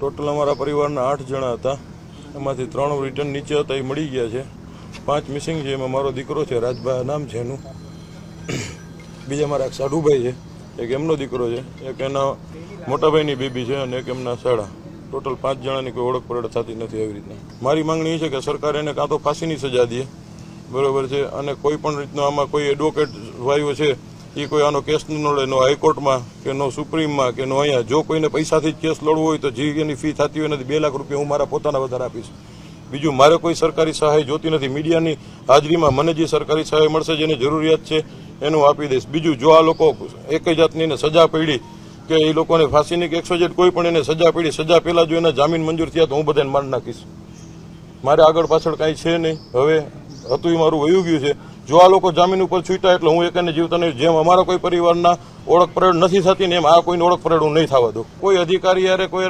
Total અમારા પરિવારના 8 જણા હતા, એમાંથી 3 રિટર્ન નીચે હતા, એ મળી ગયા છે. 5 મિસિંગ છે, એમાં મારો દીકરો છે, રાજભાઈ નામ છે એનું. બીજા મારા એક સાઢુભાઈ છે, એક એમનો દીકરો છે, એક એના મોટાભાઈની બેબી છે અને એક એમના સાડા. ટોટલ 5 જણાની કોઈ ઓળખ પરેડ થતી નથી. આવી રીતના મારી માંગણી એ છે કે સરકાર એને કાં તો ફાંસીની સજા દે, બરોબર છે, અને કોઈ પણ રીતનો આમાં કોઈ એડવોકેટ ભાઈઓ છે એ કોઈ આનો કેસ ન લડે, નો હાઈકોર્ટમાં કે નો સુપ્રીમમાં કે નો અહીંયા. જો કોઈને પૈસાથી જ કેસ લડવો હોય તો જે એની ફી થતી હોય નથી 2 લાખ રૂપિયા હું મારા પોતાના વધારે આપીશ. બીજું મારે કોઈ સરકારી સહાય જોતી નથી. મીડિયાની હાજરીમાં મને જે સરકારી સહાય મળશે, જેની જરૂરિયાત છે એનું આપી દઈશ. બીજું જો આ લોકો એક જાતની સજા પડી કે એ લોકોને ફાંસીની કે 100 કોઈ પણ એને સજા પડી, સજા પહેલાં જો એના જામીન મંજૂર થયા તો હું બધાને મારી નાખીશ. મારે આગળ પાછળ કાંઈ છે નહીં. હવે હતું એ મારું વયું ગયું છે. જો આ લોકો જામીન ઉપર છૂટ્યા એટલે હું એકને જીવતા નહીં. જેમ અમારા કોઈ પરિવારના ઓળખ પરેડ નથી થતી ને એમ આ કોઈની ઓળખ પરેડ હું નહીં થવા દઉં. કોઈ અધિકારી યારે કોઈ